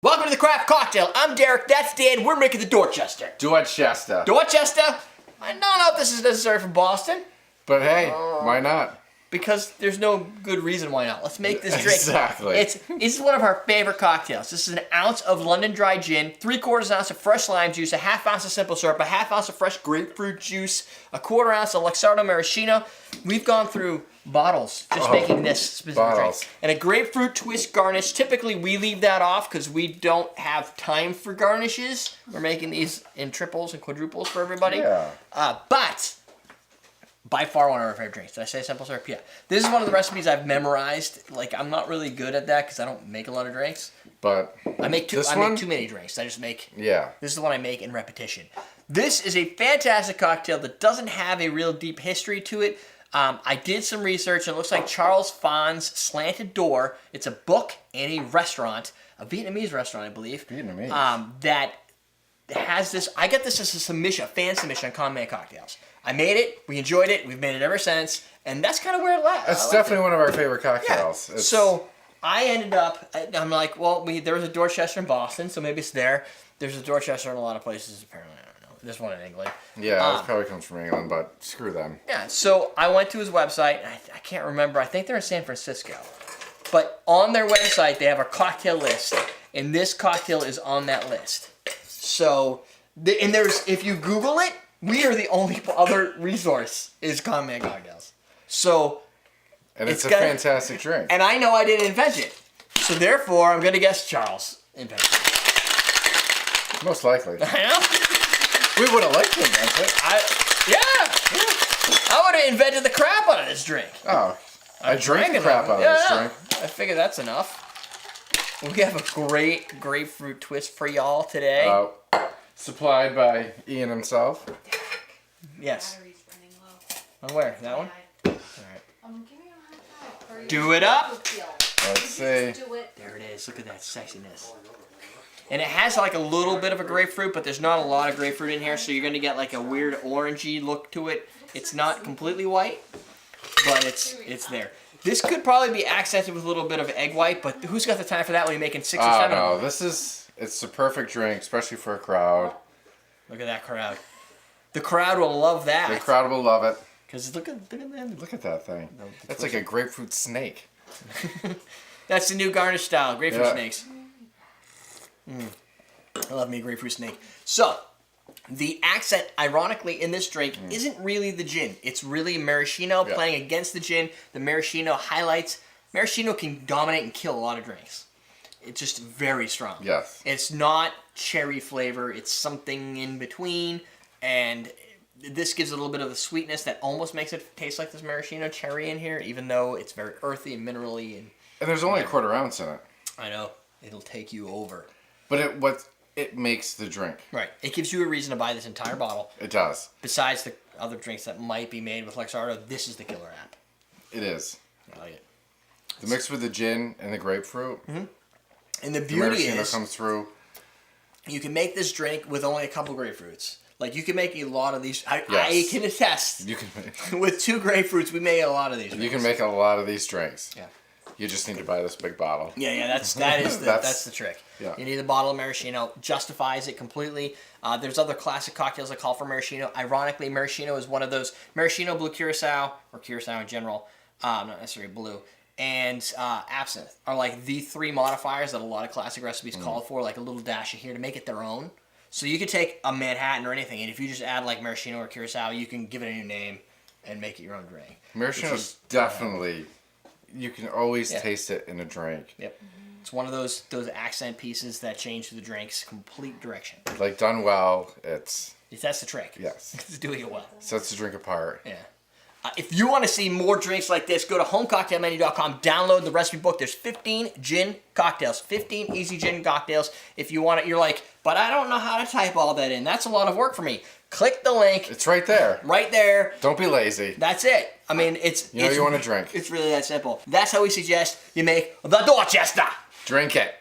Welcome to the Craft Cocktail. I'm Derek, that's Dan, we're making the Dorchester. Dorchester. Dorchester? I don't know if this is necessary for Boston. But hey, why not? Because there's no good reason why not. Let's make this drink. Exactly. This is one of our favorite cocktails. This is an ounce of London dry gin, 3/4 ounce of fresh lime juice, a half ounce of simple syrup, a half ounce of fresh grapefruit juice, a 1/4 ounce of Luxardo Maraschino. We've gone through bottles just making this specific drink. And a grapefruit twist garnish. Typically we leave that off because we don't have time for garnishes. We're making these in triples and quadruples for everybody. Yeah. But by far one of our favorite drinks. Did I say simple syrup? Yeah. This is one of the recipes I've memorized. Like, I'm not really good at that because I don't make a lot of drinks. But I make too many drinks. I just make. Yeah. This is the one I make in repetition. This is a fantastic cocktail that doesn't have a real deep history to it. I did some research and it looks like Charles Fahn's Slanted Door. It's a book and a restaurant, a Vietnamese restaurant, I believe. Vietnamese. That has this. I got this as a submission, a fan submission on Common Cocktails. I made it, we enjoyed it, we've made it ever since, and that's kind of where it left. It's definitely one of our favorite cocktails. Yeah. So I ended up, I'm like, well, there was a Dorchester in Boston, so maybe it's there. There's a Dorchester in a lot of places, apparently. I don't know. There's one in England. Yeah, it probably comes from England, but screw them. Yeah, so I went to his website, and I can't remember, I think they're in San Francisco. But on their website, they have a cocktail list, and this cocktail is on that list. So, and if you Google it, we are the only other resource is Common Cocktails. So, and it's a fantastic drink. And I know I didn't invent it. So therefore, I'm going to guess Charles invented it. Most likely. I know. We would have liked to invent it. I would have invented the crap out of this drink. Oh, I drank the crap out of this drink. I figure that's enough. We have a great grapefruit twist for y'all today. Supplied by Ian himself. Yes. Battery's running low. On where? That one? All right. Give me a high five. Do it up. Let's see. Do it. There it is. Look at that sexiness. And it has like a little bit of a grapefruit, but there's not a lot of grapefruit in here, so you're going to get like a weird orangey look to it. It's not completely white, but it's there. This could probably be accented with a little bit of egg white, but who's got the time for that when you're making 6 or 7? Oh, no. It's the perfect drink, especially for a crowd. Look at that crowd. The crowd will love that. The crowd will love it. Because look at that. Look at that thing. That's like a grapefruit snake. That's the new garnish style, grapefruit snakes. I love me a grapefruit snake. So, the accent, ironically, in this drink isn't really the gin. It's really maraschino playing against the gin. The maraschino highlights. Maraschino can dominate and kill a lot of drinks. It's just very strong. Yes. It's not cherry flavor. It's something in between. And this gives a little bit of the sweetness that almost makes it taste like this maraschino cherry in here, even though it's very earthy and minerally. And there's only a 1/4 ounce in it. I know. It'll take you over. But it makes the drink. Right. It gives you a reason to buy this entire bottle. It does. Besides the other drinks that might be made with Luxardo, this is the killer app. It is. I like it. The mix with the gin and the grapefruit. And the beauty is, comes through. You can make this drink with only a couple grapefruits. Like, you can make a lot of these. I can attest. You can make. With 2 grapefruits, we made a lot of these drinks. You can make a lot of these drinks. Yeah. You just need to buy this big bottle. Yeah, that's the trick. Yeah. You need a bottle of maraschino. Justifies it completely. There's other classic cocktails that call for maraschino. Ironically, maraschino is one of those. Maraschino, blue curacao, or curacao in general, not necessarily blue, and absinthe are like the 3 modifiers that a lot of classic recipes call for, like a little dash of here to make it their own. So you could take a Manhattan or anything, and if you just add like maraschino or curacao, you can give it a new name and make it your own drink. Maraschino is definitely, you can always taste it in a drink. Yep. It's one of those accent pieces that change the drink's complete direction. Like done well, that's the trick. Yes. It's doing it well. Sets the drink apart. Yeah. If you want to see more drinks like this, go to homecocktailmenu.com, download the recipe book. There's 15 gin cocktails, 15 easy gin cocktails. If you want it, you're like, but I don't know how to type all that in. That's a lot of work for me. Click the link. It's right there. Right there. Don't be lazy. That's it. I mean, it's... you want to drink. It's really that simple. That's how we suggest you make the Dorchester. Drink it.